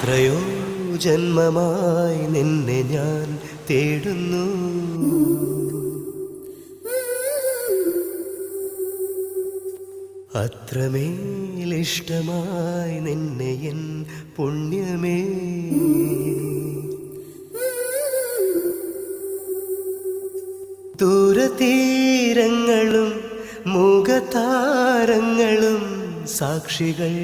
എത്രയോ ജന്മമായി നിന്നെ ഞാൻ തേടുന്നു, അത്രമേലിഷ്ടമായി നിന്നെ എൻ പുണ്യമേ. ദൂരതീരങ്ങളും മുഖതാരങ്ങളും സാക്ഷികൾ,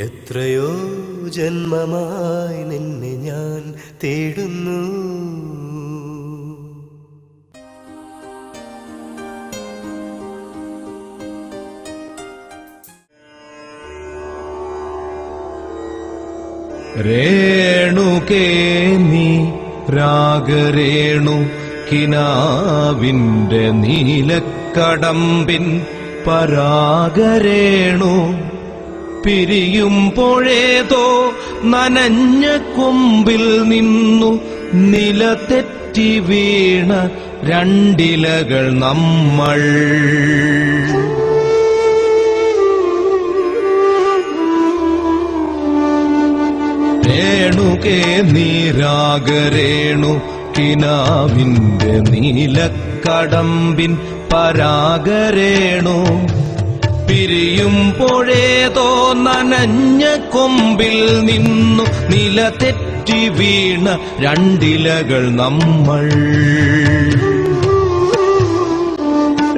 എത്രയോ ജന്മമായി നിന്നെ ഞാൻ തേടുന്നു. രേണുകേ നീ രാഗരേണു കിനാവിന്റെ നീലക്കടമ്പിൻ പരാഗരേണു, പിരിയുമ്പോഴേതോ നനഞ്ഞ കൊമ്പിൽ നിന്നു നിലതെറ്റി വീണ രണ്ടിലകൾ നമ്മൾ. രേണുകേ നീ രാഗരേണു കിനാവിന്റെ നീലക്കടമ്പിൻ പരാഗരേണു, പിരിയുമ്പോഴേതോ നനഞ്ഞ കൊമ്പിൽ നിന്നു നിലതെറ്റി വീണ രണ്ടിലകൾ നമ്മൾ.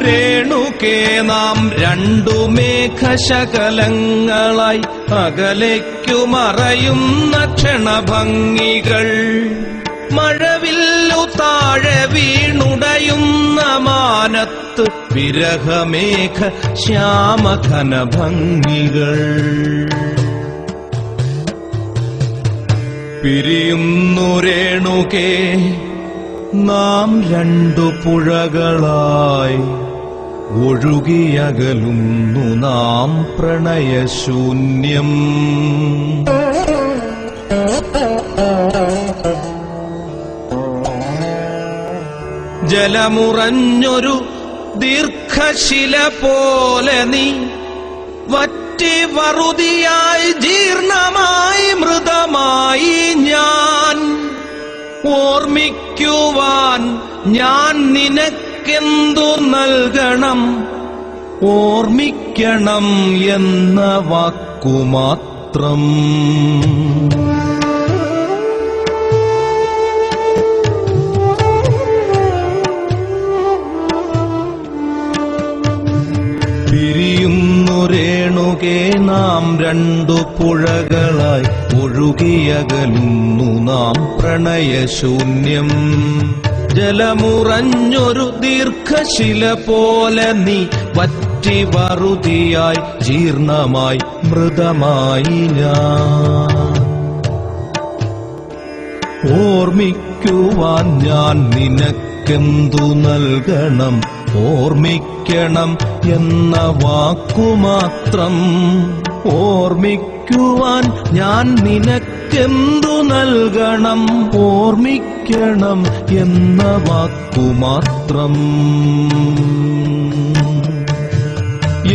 രേണുകേ നാം രണ്ടു മേഘശകലങ്ങളായി അകലേക്കു മറയുന്ന ക്ഷണഭംഗികൾ, മഴവില്ലു താഴെ വീണുടയുന്ന മാനത്ത് വിരഹമേഘ ശ്യാമഘനഭംഗികൾ. പിരിയുന്നു രേണുകേ നാം രണ്ടു പുഴകളായി, ഒഴുകിയകലുന്നു നാം പ്രണയശൂന്യം. ജലമുറഞ്ഞൊരു ദീർഘശില പോലെ നീ വറ്റി വറുതിയായി ജീർണമായി മൃതമായി ഞാൻ. ഓർമ്മിക്കുവാൻ ഞാൻ നിനക്കെന്തു നൽകണം, ഓർമ്മിക്കണം എന്ന വാക്കുമാത്രം. പിരിയുന്നു രേണുകേ നാം രണ്ടു പുഴകളായി, ഒഴുകിയകലുന്നു നാം പ്രണയശൂന്യം. ജലമുറഞ്ഞൊരു ദീർഘശില പോലെ നീ വറ്റി വറുതിയായി ജീർണമായി മൃതമായി ഞാൻ. ഓർമ്മിക്കുവാൻ ഞാൻ നിനക്കെന്തു നൽകണം, ഓർമ്മിക്കണം എന്ന വാക്കുമാത്രം. ഓർമ്മിക്കുവാൻ ഞാൻ നിനക്കെന്തു നൽകണം, ഓർമ്മിക്കണം എന്ന വാക്കുമാത്രം.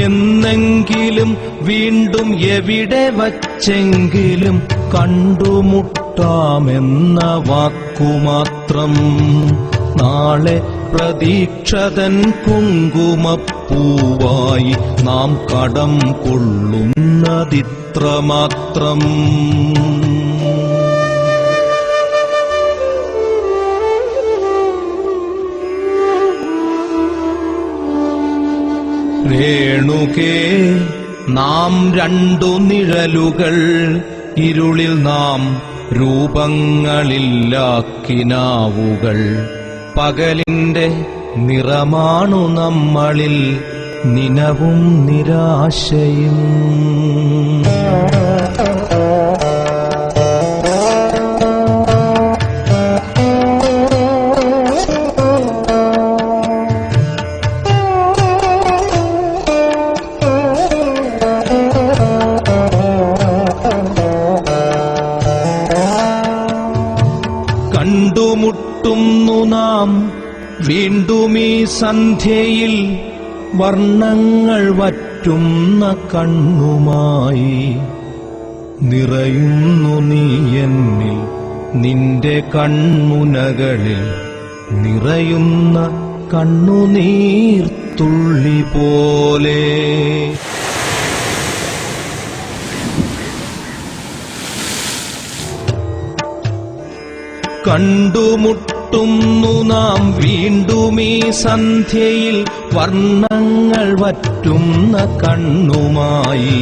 എന്നെങ്കിലും വീണ്ടും എവിടെ വച്ചെങ്കിലും കണ്ടുമുട്ടാമെന്ന വാക്കുമാത്രം. നാളെ പ്രതീക്ഷതൻ കുങ്കുമപ്പൂവായി നാം കടം കൊള്ളുന്നതിത്രമാത്രം. രേണുകേ നാം രണ്ടു നിഴലുകൾ, ഇരുളിൽ നാം രൂപങ്ങളില്ലാക്കിനാവുകൾ. പകലിന്റെ നിറമാണു നമ്മളിൽ നിനവും നിരാശയും. കണ്ടുമുട്ടുന്നു നാം വീണ്ടും ഈ സന്ധ്യയിൽ, വർണ്ണങ്ങൾ വറ്റ വറ്റുന്ന കണ്ണുമായി നിറയുന്നു നീ എന്നിൽ, നിന്റെ കൺമുനകളിൽ നിറയുന്ന കണ്ണുനീർത്തുള്ളി പോലെ. കണ്ടുമുട്ടുന്നു നാം വീണ്ടും ഈ സന്ധ്യയിൽ, വർണ്ണങ്ങൾ വറ്റുന്ന കണ്ണുമായി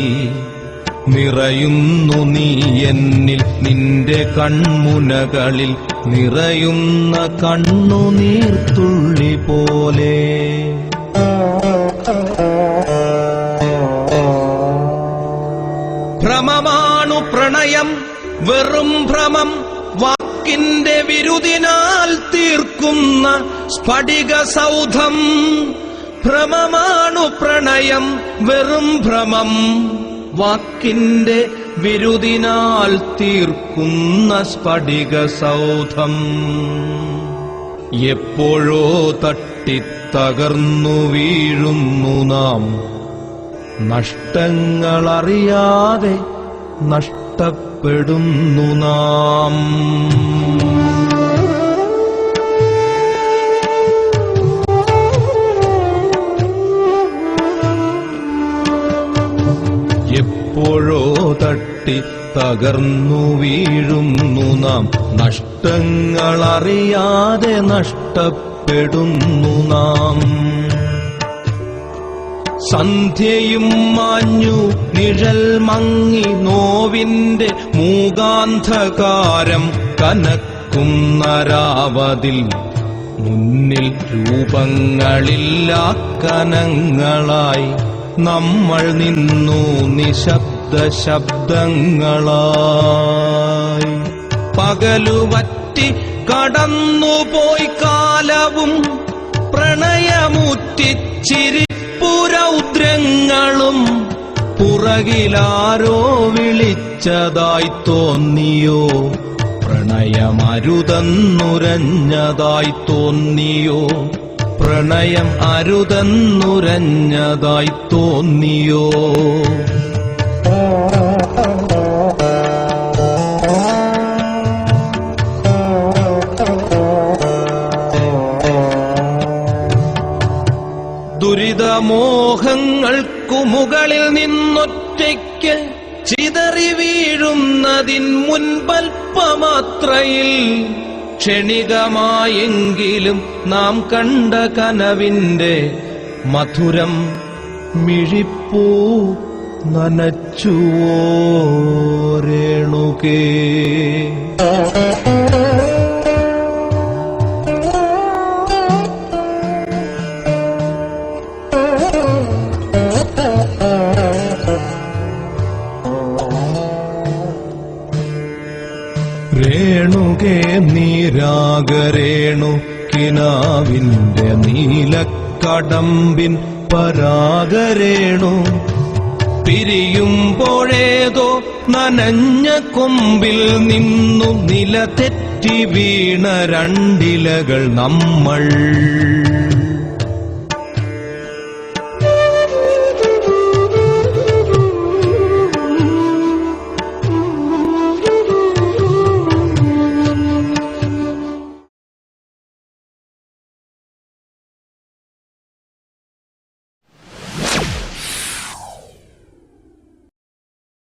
നിറയുന്നു നീ എന്നിൽ, നിന്റെ കൺമുനകളിൽ നിറയുന്ന കണ്ണുനീർത്തുള്ളി പോലെ. ഭ്രമമാണു പ്രണയം, വെറും ഭ്രമം, വാക്കിന്റെ വിരുദിനാൽ തീർക്കുന്ന സ്ഫടിക സൗധം. ഭ്രമമാണു പ്രണയം, വെറും ഭ്രമം, വാക്കിന്റെ വിരുദിനാൽ തീർക്കുന്ന സ്ഫടിക സൗധം. എപ്പോഴോ തട്ടിത്തകർന്നു വീഴുന്നു നാം, നഷ്ടങ്ങളറിയാതെ നഷ്ടപ്പെടുന്നു നാം. എപ്പോഴോ തട്ടി തകർന്നു വീഴുന്നു നാം, നഷ്ടങ്ങളറിയാതെ നഷ്ടപ്പെടുന്നു നാം. സന്ധ്യയും മാഞ്ഞു നിഴൽ മങ്ങി, നോവിന്റെ മൂകാന്ധകാരം കനക്കുന്ന രാവതിൽ, മുന്നിൽ രൂപങ്ങളില്ലാ കനങ്ങളായി നമ്മൾ നിന്നു നിശബ്ദ ശബ്ദങ്ങളായി. പകലുവറ്റി കടന്നുപോയി കാലവും, പ്രണയമുറ്റിച്ചിരിപ്പുരൗദ്രങ്ങളും, പുറകിലാരോ വിളിച്ചതായി തോന്നിയോ, പ്രണയമരുതെന്നുരഞ്ഞതായി തോന്നിയോ, പ്രണയം അരുതെന്നുരഞ്ഞതായി തോന്നിയോ. ദുരിതമോഹങ്ങൾക്കു മുകളിൽ നിന്നൊറ്റയ്ക്ക് ചിതറി വീഴുന്നതിൻ മുൻപൽപ്പമാത്രയിൽ, ക്ഷണികമായെങ്കിലും നാം കണ്ട കനവിന്റെ മധുരം മിഴിപ്പൂ നനച്ചുവോ രേണുകേ. രേണുകേ നീരാഗരേണു, കിനാവിന്റെ നീലക്കടമ്പിൻ പരാഗരേണു, പിരിയുമ്പോഴേതോ നനഞ്ഞ കൊമ്പിൽ നിന്നു നില തെറ്റി വീണ രണ്ടിലകൾ നമ്മൾ.